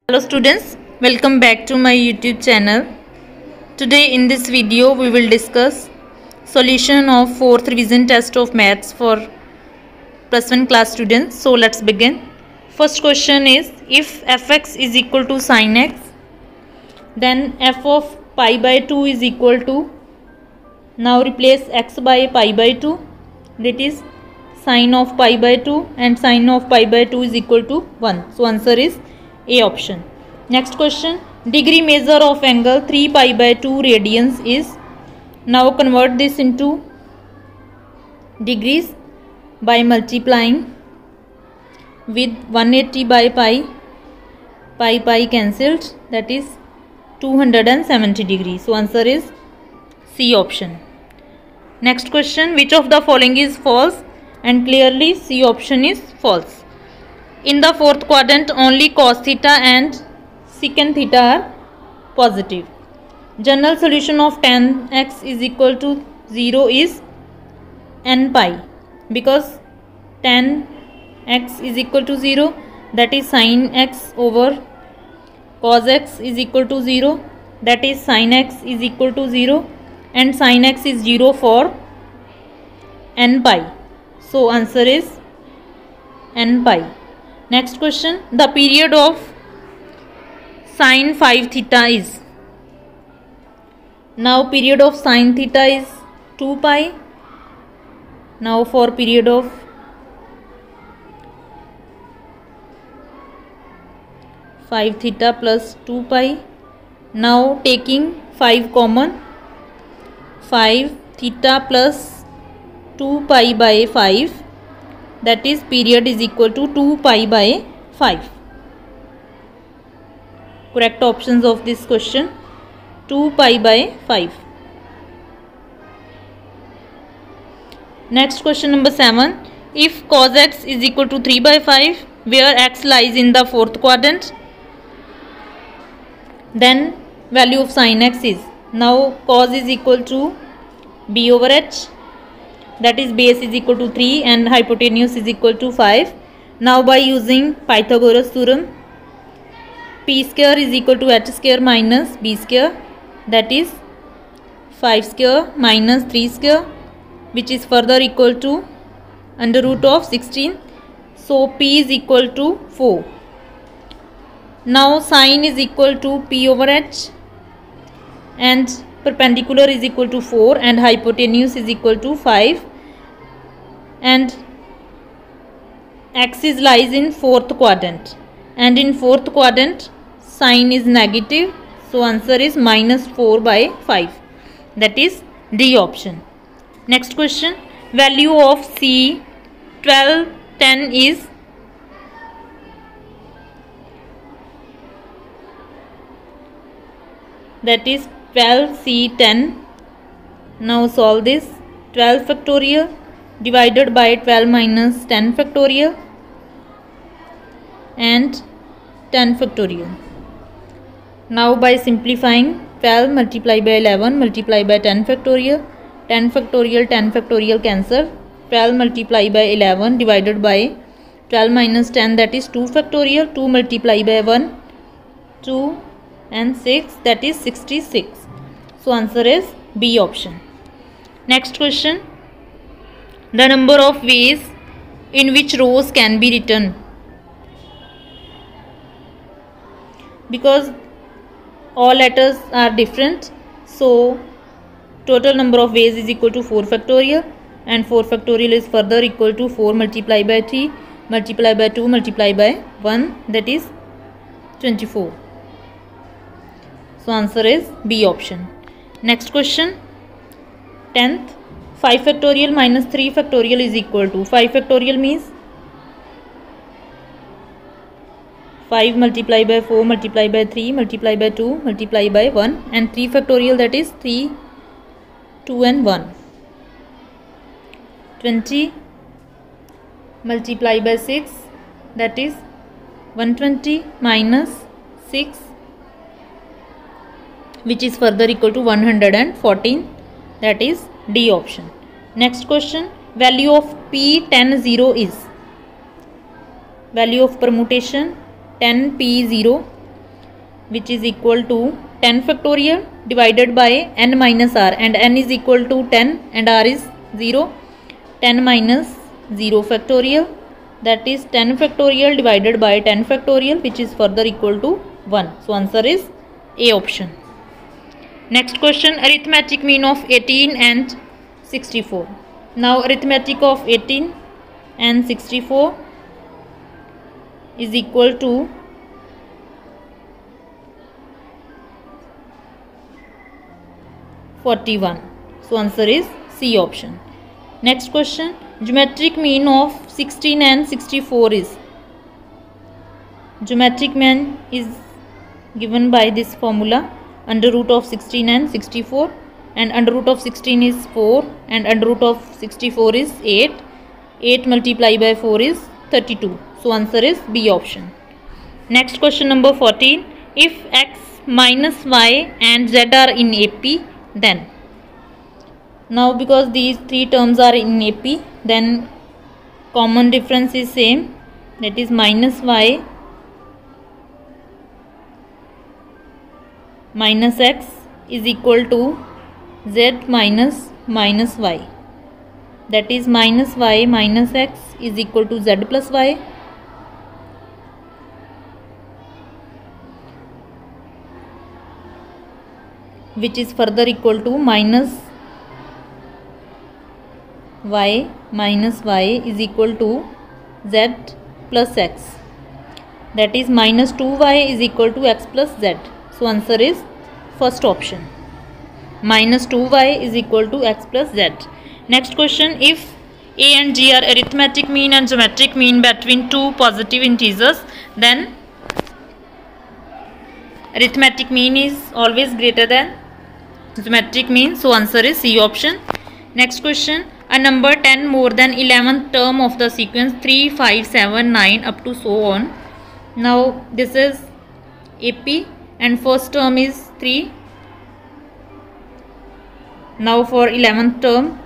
Hello students, welcome back to my YouTube channel. Today in this video we will discuss solution of 4th revision test of maths for plus 1 class students. So let's begin. First question is, if fx is equal to sin x, then f of pi by 2 is equal to, now replace x by pi by 2, that is sin of pi by 2, and sin of pi by 2 is equal to 1. So answer is A option. Next question, degree measure of angle 3 pi by 2 radians is, now convert this into degrees by multiplying with 180 by pi cancelled, that is 270 degrees. So answer is C option. Next question, which of the following is false? And clearly C option is false. In the fourth quadrant, only cos theta and secant theta are positive. General solution of tan x is equal to 0 is n pi, because tan x is equal to 0, that is sin x over cos x is equal to 0, that is sin x is equal to 0, and sin x is 0 for n pi. So answer is n pi. Next question, the period of sin 5 theta is, now period of sin theta is 2 pi. Now for period of (5 theta plus 2 pi), now taking 5 common, 5 theta plus 2 pi by 5, that is period is equal to 2 pi by 5. Correct options of this question, 2 pi by 5. Next question number 7, if cos x is equal to 3 by 5, where x lies in the fourth quadrant, then value of sin x is, now cos is equal to b over h, that is base is equal to 3 and hypotenuse is equal to 5. Now by using Pythagoras theorem, p square is equal to h square minus b square, that is 5 square minus 3 square, which is further equal to under root of 16. So p is equal to 4. Now sine is equal to p over h, and perpendicular is equal to 4, and hypotenuse is equal to 5, and axis lies in fourth quadrant, and in fourth quadrant sine is negative. So answer is minus 4 by 5, that is D option. Next question, value of C 12 10 is, that is 12 C 10. Now solve this. 12 factorial divided by 12 minus 10 factorial and 10 factorial. Now by simplifying, 12 multiplied by 11 multiplied by 10 factorial, 10 factorial cancel, 12 multiplied by 11 divided by 12 minus 10, that is 2 factorial, 2 multiplied by 1, 2 and 6, that is 66. So answer is B option. Next question, the number of ways in which rows can be written, because all letters are different, so total number of ways is equal to 4 factorial, and 4 factorial is further equal to 4 multiplied by 3 multiplied by 2 multiplied by 1, that is 24. So answer is B option. Next question, 10th, 5 factorial minus 3 factorial is equal to, 5 factorial means 5 multiplied by 4 multiplied by 3 multiplied by 2 multiplied by 1, and 3 factorial, that is 3, 2 and 1. 20 multiplied by 6, that is 120 minus 6, which is further equal to 114, that is D option. Next question, value of P 10 0 is, value of permutation 10p0, which is equal to 10 factorial divided by n minus r, and n is equal to 10 and r is 0. 10 minus 0 factorial, that is 10 factorial divided by 10 factorial, which is further equal to 1. So answer is A option. Next question, arithmetic mean of 18 and 64. Now arithmetic of 18 and 64 is equal to 41. So answer is C option. Next question, geometric mean of 16 and 64 is. Geometric mean is given by this formula, under root of 16 and 64, and under root of 16 is 4 and under root of 64 is 8. 8 multiplied by 4 is 32. So answer is B option. Next question number 14, if x minus y and z are in AP, then. Now because these three terms are in AP, then common difference is same, that is minus y minus x is equal to z minus y, that is minus y minus x is equal to z plus y, which is further equal to minus y minus y is equal to z plus x, that is minus 2y is equal to x plus z. So answer is first option, minus 2y is equal to x plus z. Next question, if a and g are arithmetic mean and geometric mean between two positive integers, then arithmetic mean is always greater than geometric mean. So answer is C option. Next question, a number 10 more than 11th term of the sequence 3, 5, 7, 9 up to so on. Now this is AP and first term is 3. Now for 11th term,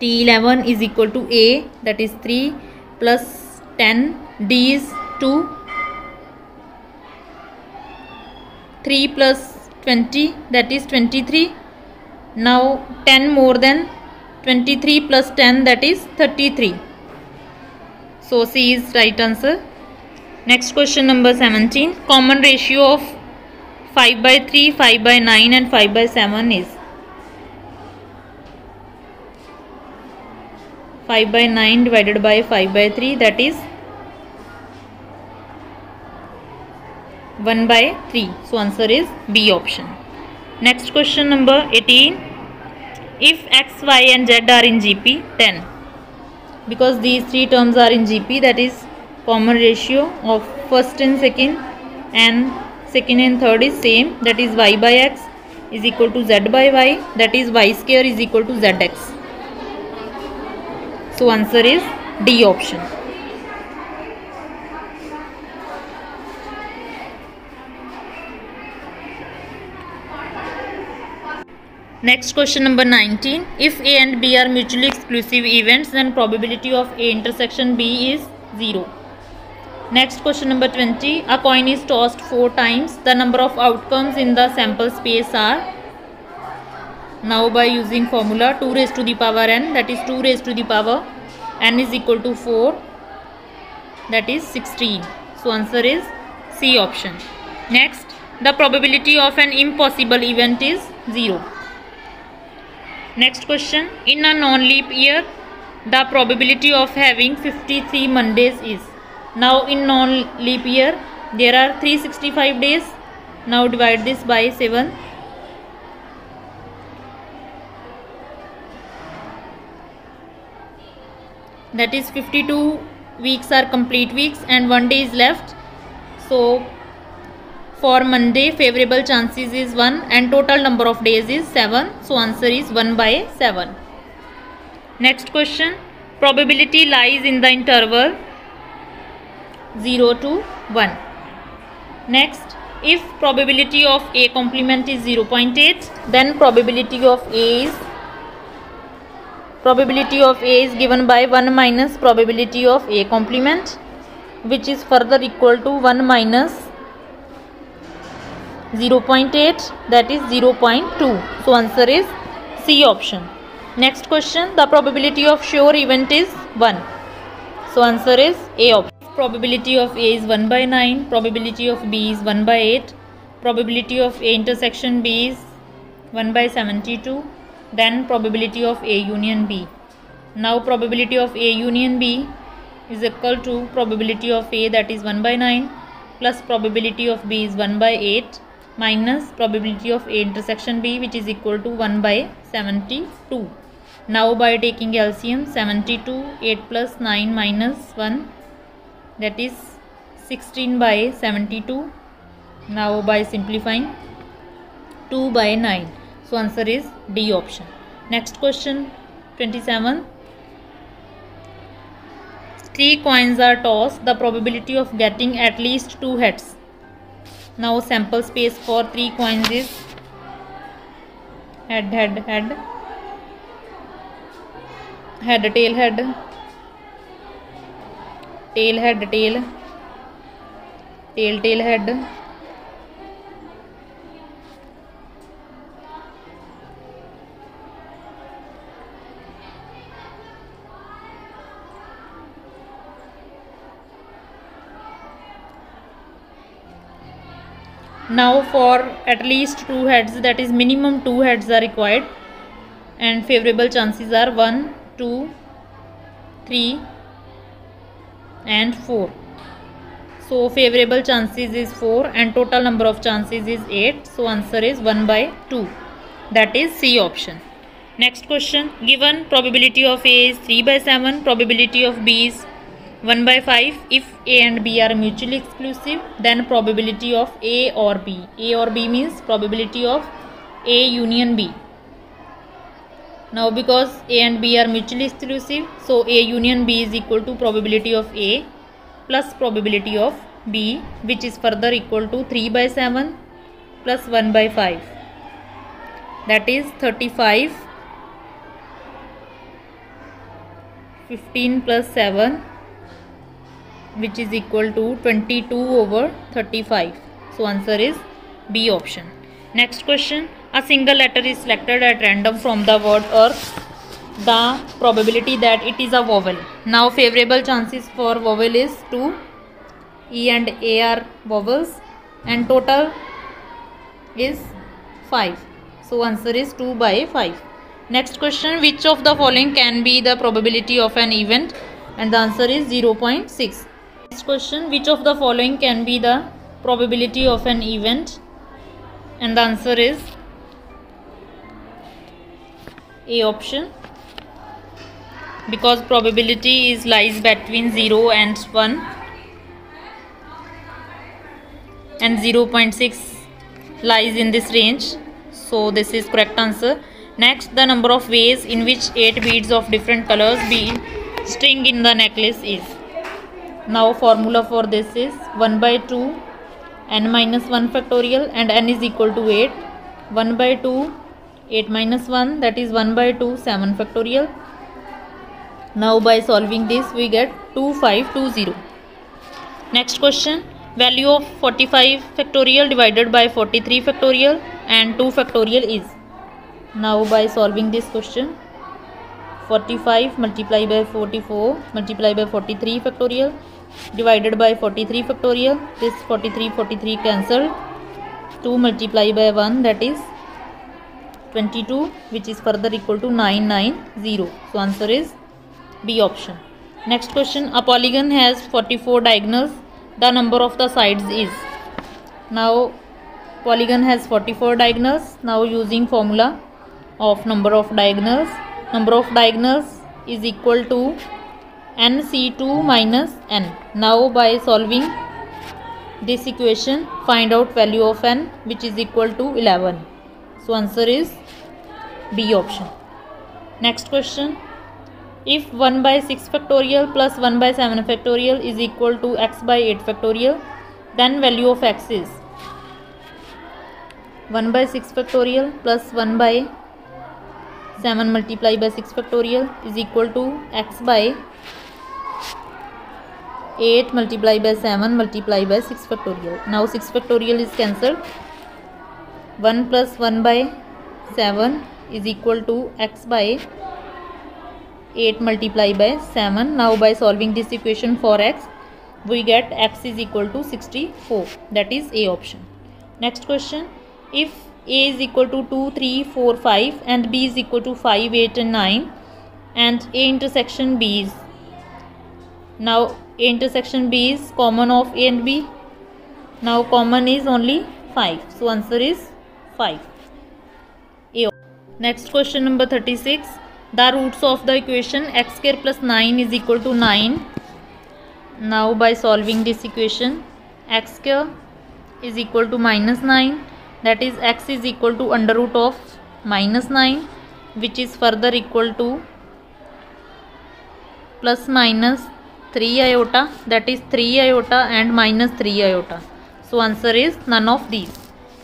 T11 is equal to A, that is 3 plus 10, D is 2, 3 plus 20, that is 23. Now 10 more than 23 plus 10, that is 33. So C is right answer. Next question number 17, common ratio of 5 by 3, 5 by 9 and 5 by 7 is. 5 by 9 divided by 5 by 3, that is 1 by 3. So answer is B option. Next question number 18, if x, y and z are in GP, then. Because these three terms are in GP, that is common ratio of first and second and third is same, that is y by x is equal to z by y, that is y square is equal to zx. So answer is D option. Next question number 19, if A and B are mutually exclusive events, then probability of A intersection B is 0. Next question number 20, a coin is tossed 4 times. The number of outcomes in the sample space are. Now by using formula 2 raised to the power n, that is 2 raised to the power n is equal to 4, that is 16. So answer is C option. Next, the probability of an impossible event is 0. Next question, in a non-leap year, the probability of having 53 Mondays is. Now in non-leap year, there are 365 days. Now divide this by 7. That is 52 weeks are complete weeks and 1 day is left. So for Monday, favorable chances is 1 and total number of days is 7. So answer is 1 by 7. Next question, probability lies in the interval 0 to 1. Next, if probability of A complement is 0.8, then probability of A is given by 1 minus probability of A complement, which is further equal to 1 minus 0.8, that is 0.2. So answer is C option. Next question, the probability of sure event is 1. So answer is A option. Probability of A is 1 by 9, probability of B is 1 by 8, probability of A intersection B is 1 by 72, then probability of A union B. Now probability of A union B is equal to probability of A, that is 1 by 9, plus probability of B is 1 by 8, minus probability of A intersection B, which is equal to 1 by 72. Now by taking LCM, 72, 8 plus 9 minus 1, that is 16 by 72. Now by simplifying, 2 by 9. So answer is D option. Next question, 27. 3 coins are tossed, the probability of getting at least 2 heads. Now sample space for 3 coins is head, head, head, head, tail, head, tail, head, tail, tail, tail, head, now for at least 2 heads, that is minimum 2 heads are required, and favorable chances are 1, 2, 3 and 4. So favorable chances is 4 and total number of chances is 8. So answer is 1 by 2, that is C option. Next question, given probability of A is 3 by 7, probability of B is 1 by 5. If A and B are mutually exclusive, then probability of A or B. A or B means probability of A union B. Now because A and B are mutually exclusive, so A union B is equal to probability of A plus probability of B, which is further equal to 3 by 7 plus 1 by 5. That is 35. 15 plus 7, which is equal to 22 over 35. So answer is B option. Next question, a single letter is selected at random from the word earth. The probability that it is a vowel. Now favorable chances for vowel is 2. E and A are vowels and total is 5. So answer is 2 by 5. Next question, which of the following can be the probability of an event? And the answer is 0.6. Next question, which of the following can be the probability of an event? And the answer is A option, because probability is lies between 0 and 1 and 0.6 lies in this range. So this is correct answer. Next, the number of ways in which 8 beads of different colors be string in the necklace is. Now formula for this is 1 by 2 n minus 1 factorial and n is equal to 8. 1 by 2 8 minus 1, that is 1 by 2 7 factorial. Now by solving this we get 2520. Next question, value of 45 factorial divided by 43 factorial and 2 factorial is. Now by solving this question, 45 multiplied by 44 multiplied by 43 factorial divided by 43 factorial, this 43 cancelled, 2 multiplied by 1, that is 22, which is further equal to 990. So answer is B option. Next question, a polygon has 44 diagonals, the number of the sides is. Now polygon has 44 diagonals. Now using formula of number of diagonals is equal to nc2 minus n. Now by solving this equation, find out value of n, which is equal to 11. So answer is B option. Next question, if 1 by 6 factorial plus 1 by 7 factorial is equal to x by 8 factorial, then value of x is 1 by 6 factorial plus 1 by 7 multiplied by 6 factorial is equal to x by 8 multiplied by 7 multiplied by 6 factorial. Now 6 factorial is cancelled. 1 plus 1 by 7 is equal to x by 8 multiplied by 7. Now by solving this equation for x, we get x is equal to 64. That is A option. Next question. If A is equal to 2, 3, 4, 5 and B is equal to 5, 8 and 9 and A intersection B is, now A intersection B is common of A and B. Now common is only 5. So answer is 5. A. Next question number 36. The roots of the equation x square plus 9 is equal to 9. Now by solving this equation, x square is equal to minus 9. That is x is equal to under root of minus 9, which is further equal to plus minus 3 iota, that is 3 iota and minus 3 iota. So answer is none of these.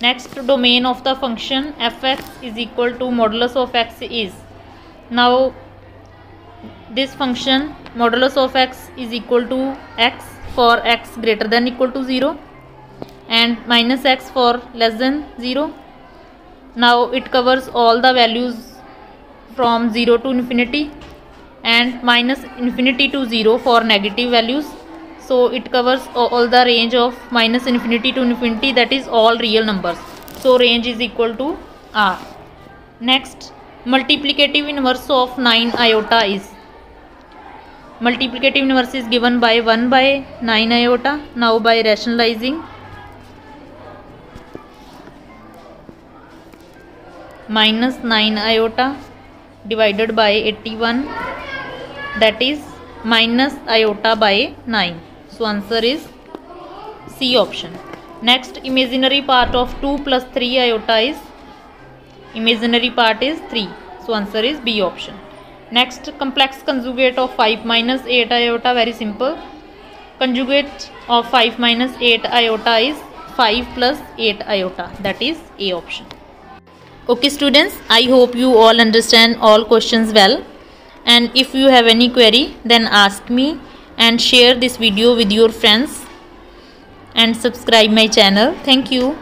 Next, domain of the function fx is equal to modulus of x is. Now this function modulus of x is equal to x for x greater than equal to 0 and minus x for less than 0. Now it covers all the values from 0 to infinity and minus infinity to 0 for negative values. So it covers all the range of minus infinity to infinity, that is all real numbers. So range is equal to R. Next, multiplicative inverse of 9 iota is. Multiplicative inverse is given by 1 by 9 iota. Now by rationalizing, minus 9 iota divided by 81, that is minus iota by 9. So answer is C option. Next, imaginary part of 2 plus 3 iota is, imaginary part is 3. So answer is B option. Next, complex conjugate of 5 minus 8 iota, very simple. Conjugate of 5 minus 8 iota is 5 plus 8 iota, that is A option. Okay students, I hope you all understand all questions well, and if you have any query then ask me, and share this video with your friends and subscribe my channel. Thank you.